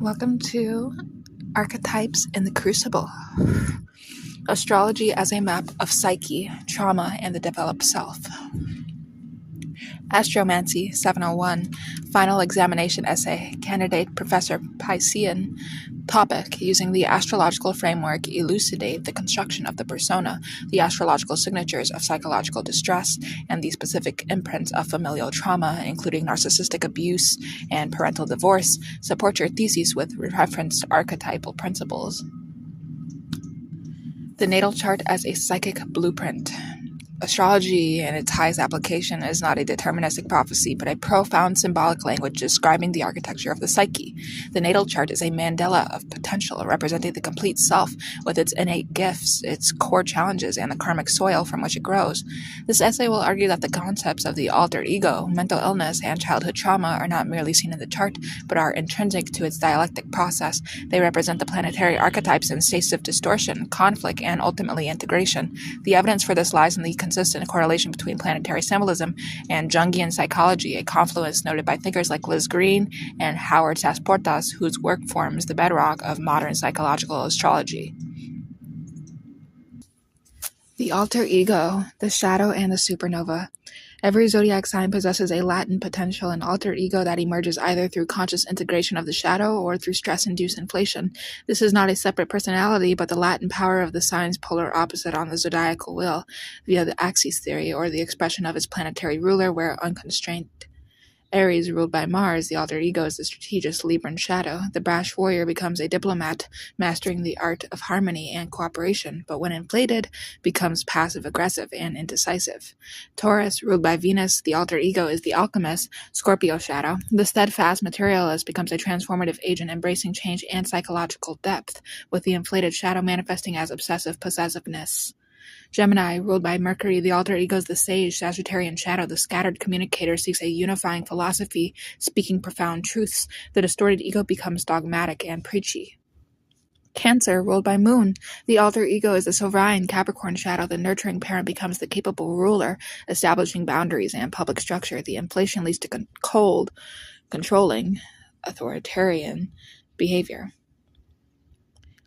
Welcome to Archetypes in the Crucible. Astrology as a map of psyche, trauma, and the developed self. Astromancy 701, final examination essay, candidate Professor Piscean. Topic: using the astrological framework, elucidate the construction of the persona, the astrological signatures of psychological distress, and the specific imprints of familial trauma, including narcissistic abuse and parental divorce. Support your thesis with reference to archetypal principles. The natal chart as a psychic blueprint. Astrology and its highest application is not a deterministic prophecy, but a profound symbolic language describing the architecture of the psyche. The natal chart is a mandala of potential, representing the complete self with its innate gifts, its core challenges, and the karmic soil from which it grows. This essay will argue that the concepts of the alter ego, mental illness, and childhood trauma are not merely seen in the chart, but are intrinsic to its dialectic process. They represent the planetary archetypes in states of distortion, conflict, and ultimately integration. The evidence for this lies in the consistent correlation between planetary symbolism and Jungian psychology, a confluence noted by thinkers like Liz Green and Howard Sasportas, whose work forms the bedrock of modern psychological astrology. The alter ego, the shadow, and the supernova. Every zodiac sign possesses a latent potential, an alter ego that emerges either through conscious integration of the shadow or through stress-induced inflation. This is not a separate personality, but the latent power of the sign's polar opposite on the zodiacal wheel, via the axis theory, or the expression of its planetary ruler where unconstrained. Aries, ruled by Mars, the alter ego is the strategist Libran shadow. The brash warrior becomes a diplomat, mastering the art of harmony and cooperation, but when inflated, becomes passive-aggressive and indecisive. Taurus, ruled by Venus, the alter ego is the alchemist, Scorpio shadow. The steadfast materialist becomes a transformative agent embracing change and psychological depth, with the inflated shadow manifesting as obsessive possessiveness. Gemini, ruled by Mercury, the alter ego is the sage, Sagittarian shadow. The scattered communicator seeks a unifying philosophy, speaking profound truths. The distorted ego becomes dogmatic and preachy. Cancer, ruled by Moon, the alter ego is the sovereign Capricorn shadow. The nurturing parent becomes the capable ruler, establishing boundaries and public structure. The inflation leads to cold, controlling, authoritarian behavior.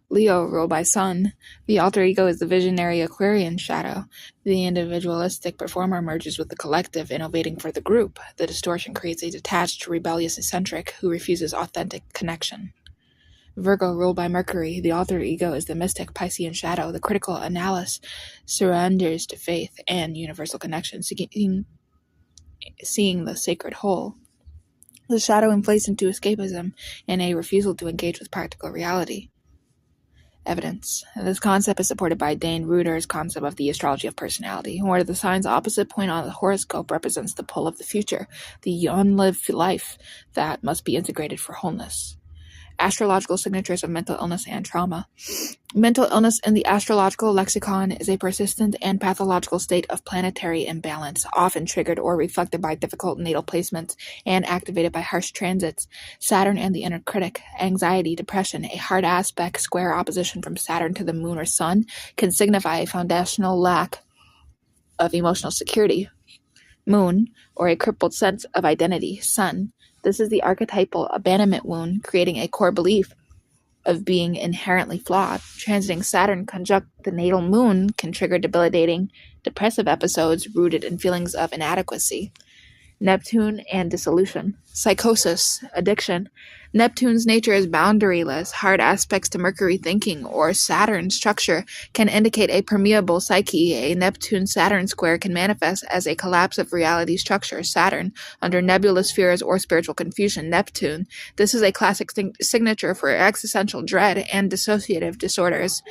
Leo, ruled by Sun, the alter ego is the visionary Aquarian shadow. The individualistic performer merges with the collective, innovating for the group. The distortion creates a detached, rebellious eccentric who refuses authentic connection. Virgo, ruled by Mercury, the alter ego is the mystic Piscean shadow. The critical analyst surrenders to faith and universal connection, seeing the sacred whole. The shadow inflates into escapism and a refusal to engage with practical reality. Evidence. This concept is supported by Dane Reuter's concept of the astrology of personality, where the sign's opposite point on the horoscope represents the pull of the future, the unlived life that must be integrated for wholeness. Astrological signatures of mental illness and trauma. Mental illness in the astrological lexicon is a persistent and pathological state of planetary imbalance, often triggered or reflected by difficult natal placements and activated by harsh transits. Saturn and the inner critic, anxiety, depression, a hard aspect, square opposition from Saturn to the moon or sun can signify a foundational lack of emotional security. Moon, or a crippled sense of identity. Sun. This is the archetypal abandonment wound, creating a core belief of being inherently flawed. Transiting Saturn conjunct the natal moon can trigger debilitating, depressive episodes rooted in feelings of inadequacy. Neptune and dissolution. Psychosis, addiction. Neptune's nature is boundaryless. Hard aspects to Mercury thinking or Saturn structure can indicate a permeable psyche. A Neptune-Saturn square can manifest as a collapse of reality structure. Saturn, under nebulous fears or spiritual confusion. Neptune. This is a classic signature for existential dread and dissociative disorders.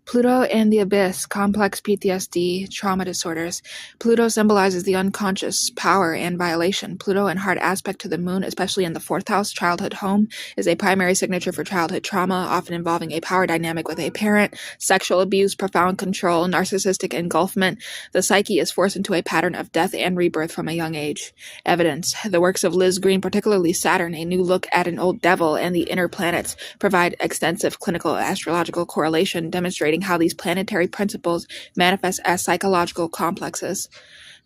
Pluto and the abyss, complex PTSD, trauma disorders. Pluto symbolizes the unconscious, power, and violation. Pluto in hard aspect to the moon, especially in the fourth house, childhood home, is a primary signature for childhood trauma, often involving a power dynamic with a parent, sexual abuse, profound control, narcissistic engulfment. The psyche is forced into a pattern of death and rebirth from a young age. Evidence. The works of Liz Green, particularly Saturn, A New Look at an Old Devil, and the Inner Planets, provide extensive clinical astrological correlation, demonstrating how these planetary principles manifest as psychological complexes.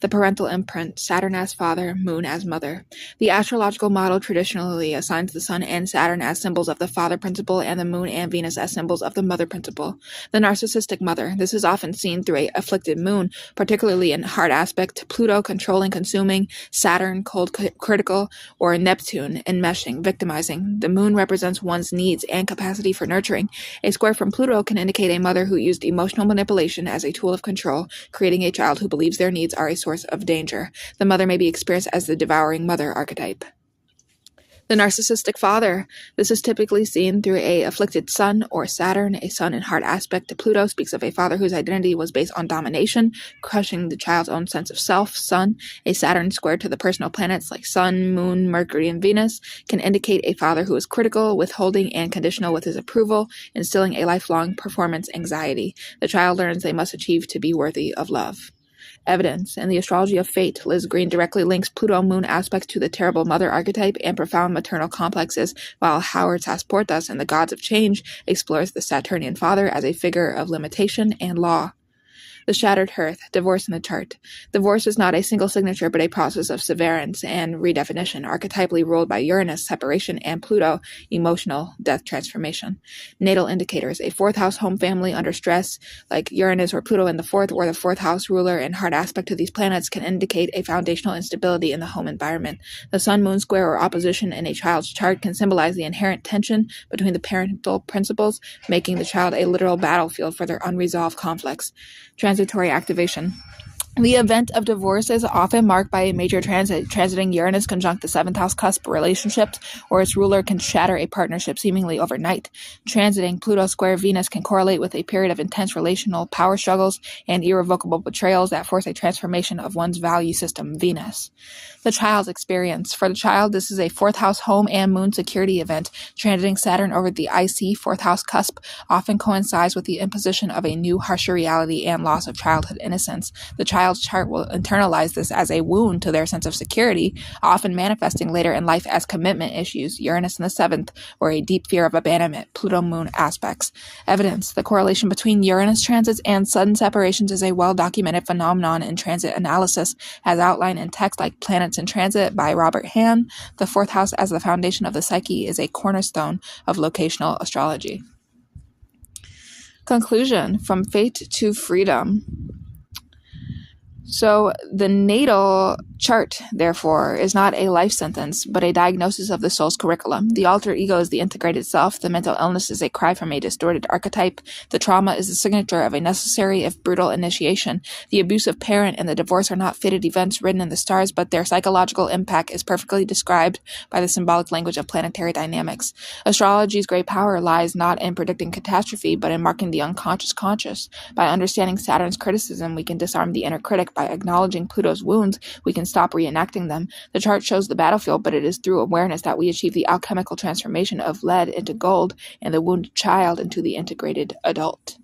The parental imprint, Saturn as father, Moon as mother. The astrological model traditionally assigns the Sun and Saturn as symbols of the father principle and the Moon and Venus as symbols of the mother principle. The narcissistic mother. This is often seen through a afflicted moon, particularly in hard aspect to Pluto, controlling, consuming, Saturn, cold, critical, or Neptune, enmeshing, victimizing. The moon represents one's needs and capacity for nurturing. A square from Pluto can indicate a mother who used emotional manipulation as a tool of control, creating a child who believes their needs are a source of danger. The mother may be experienced as the devouring mother archetype. The narcissistic father. This is typically seen through a afflicted Sun or Saturn. A Sun in hard aspect to Pluto speaks of a father whose identity was based on domination, crushing the child's own sense of self. Sun, a Saturn squared to the personal planets like Sun, Moon, Mercury, and Venus, can indicate a father who is critical, withholding, and conditional with his approval, instilling a lifelong performance anxiety. The child learns they must achieve to be worthy of love. Evidence. In the Astrology of Fate, Liz Green directly links Pluto-Moon aspects to the terrible mother archetype and profound maternal complexes, while Howard Sasportas in The Gods of Change explores the Saturnian father as a figure of limitation and law. The shattered hearth, divorce in the chart. Divorce is not a single signature, but a process of severance and redefinition, archetypally ruled by Uranus, separation, and Pluto, emotional death transformation. Natal indicators. A fourth house home family under stress, like Uranus or Pluto in the fourth, or the fourth house ruler in hard aspect to these planets, can indicate a foundational instability in the home environment. The sun-moon square or opposition in a child's chart can symbolize the inherent tension between the parental principles, making the child a literal battlefield for their unresolved conflicts. Transitory activation. The event of divorce is often marked by a major transit. Transiting Uranus conjunct the 7th house cusp relationships, or its ruler can shatter a partnership seemingly overnight. Transiting Pluto square Venus can correlate with a period of intense relational power struggles and irrevocable betrayals that force a transformation of one's value system, Venus. The child's experience. For the child, this is a 4th house home and moon security event. Transiting Saturn over the IC 4th house cusp often coincides with the imposition of a new, harsher reality and loss of childhood innocence. The child's chart will internalize this as a wound to their sense of security, often manifesting later in life as commitment issues, Uranus in the 7th, or a deep fear of abandonment, Pluto-Moon aspects. Evidence. The correlation between Uranus transits and sudden separations is a well-documented phenomenon in transit analysis, as outlined in texts like Planets in Transit by Robert Hahn. The 4th house as the foundation of the psyche is a cornerstone of locational astrology. Conclusion. From fate to freedom. So the natal chart, therefore, is not a life sentence, but a diagnosis of the soul's curriculum. The alter ego is the integrated self. The mental illness is a cry from a distorted archetype. The trauma is the signature of a necessary, if brutal, initiation. The abusive parent and the divorce are not fated events written in the stars, but their psychological impact is perfectly described by the symbolic language of planetary dynamics. Astrology's great power lies not in predicting catastrophe, but in marking the unconscious conscious. By understanding Saturn's criticism, we can disarm the inner critic. By acknowledging Pluto's wounds, we can stop reenacting them. The chart shows the battlefield, but it is through awareness that we achieve the alchemical transformation of lead into gold and the wounded child into the integrated adult.